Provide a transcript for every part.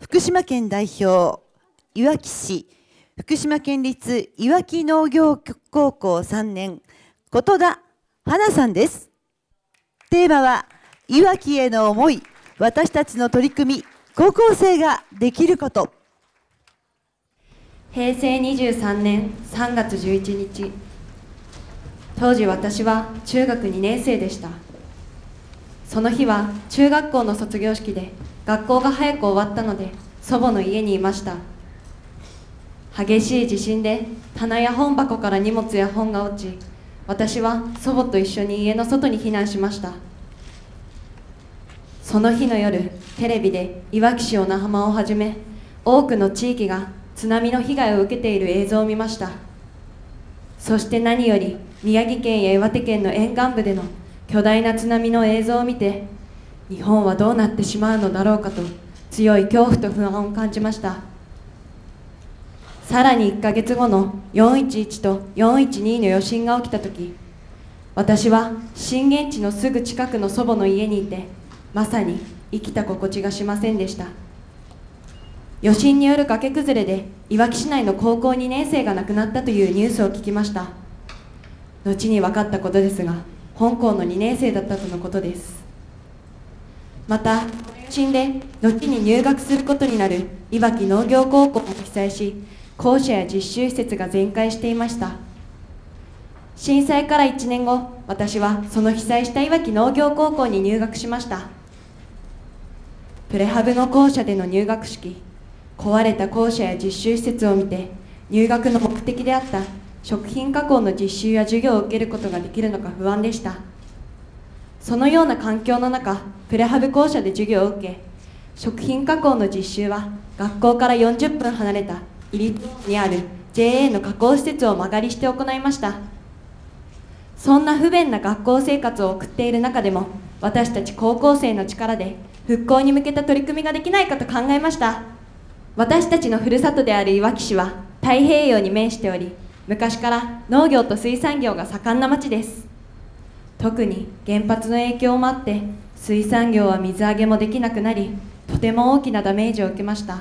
福島県代表、いわき市、福島県立いわき農業高校3年、琴田花さんです。テーマは、いわきへの思い、私たちの取り組み、高校生ができること。平成23年3月11日、当時私は中学2年生でした。その日は中学校の卒業式で学校が早く終わったので祖母の家にいました。激しい地震で棚や本箱から荷物や本が落ち、私は祖母と一緒に家の外に避難しました。その日の夜、テレビでいわき市小名浜をはじめ多くの地域が津波の被害を受けている映像を見ました。そして何より宮城県や岩手県の沿岸部での巨大な津波の映像を見て、日本はどうなってしまうのだろうかと強い恐怖と不安を感じました。さらに1ヶ月後の411と412の余震が起きたとき、私は震源地のすぐ近くの祖母の家にいて、まさに生きた心地がしませんでした。余震による崖崩れでいわき市内の高校2年生が亡くなったというニュースを聞きました。後に分かったことですが、本校の2年生だったとのことです。また、余震で後に入学することになるいわき農業高校も被災し、校舎や実習施設が全壊していました。震災から1年後、私はその被災したいわき農業高校に入学しました。プレハブの校舎での入学式、壊れた校舎や実習施設を見て、入学の目的であった食品加工の実習や授業を受けることができるのか不安でした。そのような環境の中、プレハブ校舎で授業を受け、食品加工の実習は学校から40分離れた入り口にある JA の加工施設を間借りして行いました。そんな不便な学校生活を送っている中でも、私たち高校生の力で復興に向けた取り組みができないかと考えました。私たちのふるさとであるいわき市は太平洋に面しており、昔から農業と水産業が盛んな町です。特に原発の影響もあって水産業は水揚げもできなくなり、とても大きなダメージを受けました。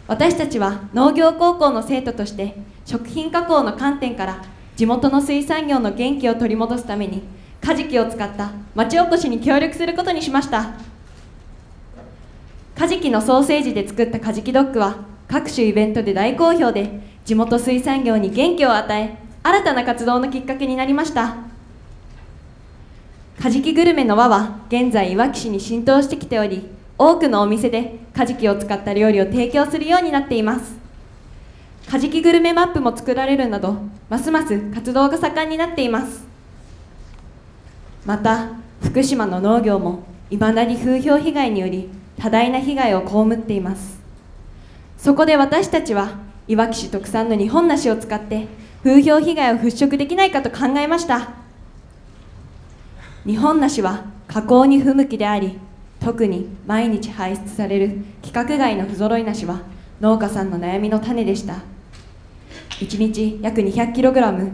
私たちは農業高校の生徒として食品加工の観点から地元の水産業の元気を取り戻すためにカジキを使った町おこしに協力することにしました。カジキのソーセージで作ったカジキドッグは各種イベントで大好評で、地元水産業に元気を与え、新たな活動のきっかけになりました。カジキグルメの輪は現在いわき市に浸透してきており、多くのお店でカジキを使った料理を提供するようになっています。カジキグルメマップも作られるなど、ますます活動が盛んになっています。また、福島の農業もいまだに風評被害により多大な被害を被っています。そこで私たちはいわき市特産の日本梨を使って風評被害を払拭できないかと考えました。日本梨は加工に不向きであり、特に毎日排出される規格外の不揃い梨は農家さんの悩みの種でした。1日約 200kg、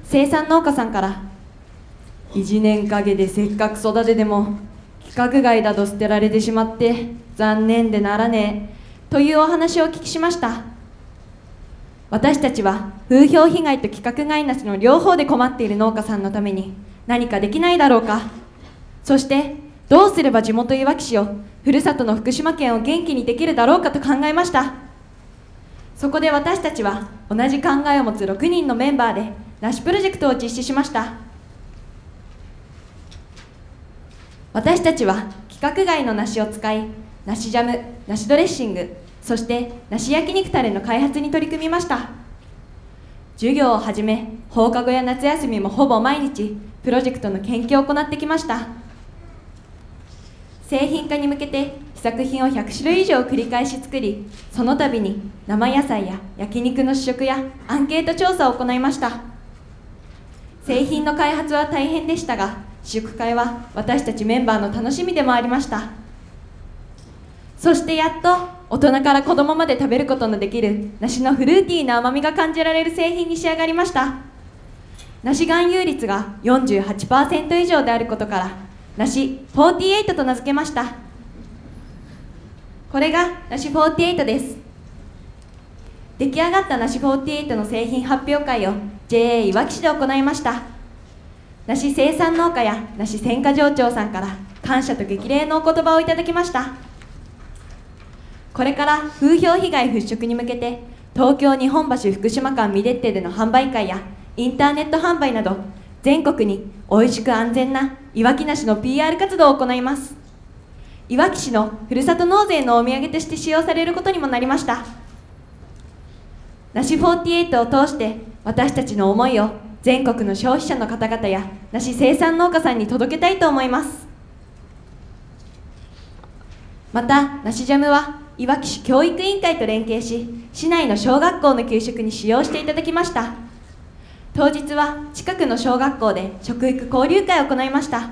生産農家さんから1年陰でせっかく育てても規格外だと捨てられてしまって残念でならねえというお話をお聞きしました。私たちは風評被害と規格外梨の両方で困っている農家さんのために何かできないだろうか。そしてどうすれば地元いわき市を、ふるさとの福島県を元気にできるだろうかと考えました。そこで私たちは同じ考えを持つ6人のメンバーで梨プロジェクトを実施しました。私たちは規格外の梨を使い、梨ジャム、梨ドレッシング、そして梨焼肉タレの開発に取り組みました。授業をはじめ放課後や夏休みもほぼ毎日プロジェクトの研究を行ってきました。製品化に向けて試作品を100種類以上繰り返し作り、その度に生野菜や焼肉の試食やアンケート調査を行いました。製品の開発は大変でしたが、試食会は私たちメンバーの楽しみでもありました。そしてやっと大人から子供まで食べることのできる梨のフルーティーな甘みが感じられる製品に仕上がりました。梨含有率が 48% 以上であることから梨48と名付けました。これが梨48です。出来上がった梨48の製品発表会を JA いわき市で行いました。梨生産農家や梨選果場長さんから感謝と激励のお言葉をいただきました。これから風評被害払拭に向けて東京日本橋福島間ミデッテでの販売会やインターネット販売など全国においしく安全ないわき梨の PR 活動を行います。いわき市のふるさと納税のお土産として使用されることにもなりました。梨48を通して私たちの思いを全国の消費者の方々や梨生産農家さんに届けたいと思います。また梨ジャムはいわき市教育委員会と連携し、市内の小学校の給食に使用していただきました。当日は近くの小学校で食育交流会を行いました。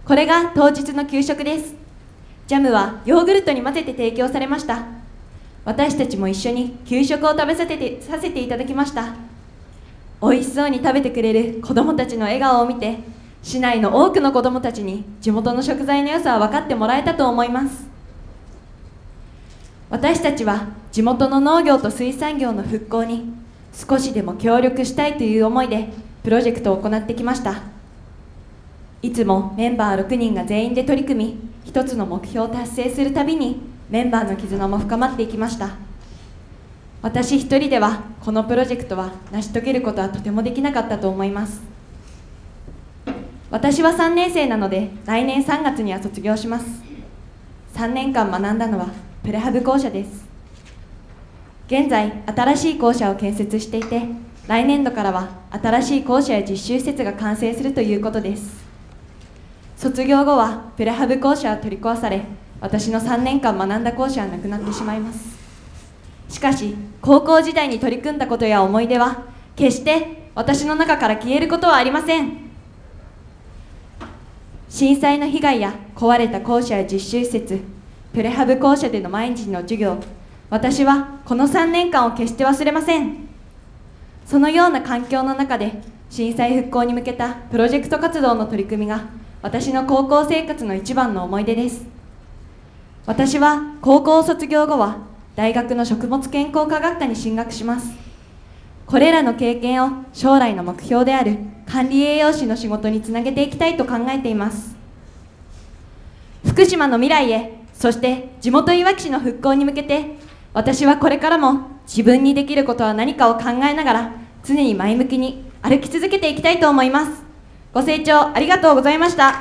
これが当日の給食です。ジャムはヨーグルトに混ぜて提供されました。私たちも一緒に給食を食べさせていただきました。美味しそうに食べてくれる子どもたちの笑顔を見て、市内の多くの子どもたちに地元の食材の良さは分かってもらえたと思います。私たちは地元の農業と水産業の復興に少しでも協力したいという思いでプロジェクトを行ってきました。いつもメンバー6人が全員で取り組み、一つの目標を達成するたびにメンバーの絆も深まっていきました。私一人ではこのプロジェクトは成し遂げることはとてもできなかったと思います。私は3年生なので来年3月には卒業します。3年間学んだのはプレハブ校舎です。現在新しい校舎を建設していて、来年度からは新しい校舎や実習施設が完成するということです。卒業後はプレハブ校舎は取り壊され、私の3年間学んだ校舎はなくなってしまいます。しかし高校時代に取り組んだことや思い出は決して私の中から消えることはありません。震災の被害や壊れた校舎や実習施設、プレハブ校舎での毎日の授業、私はこの3年間を決して忘れません。そのような環境の中で震災復興に向けたプロジェクト活動の取り組みが私の高校生活の一番の思い出です。私は高校卒業後は大学の食物健康科学科に進学します。これらの経験を将来の目標である管理栄養士の仕事につなげていきたいと考えています。福島の未来へ、そして地元いわき市の復興に向けて、私はこれからも自分にできることは何かを考えながら常に前向きに歩き続けていきたいと思います。ご清聴ありがとうございました。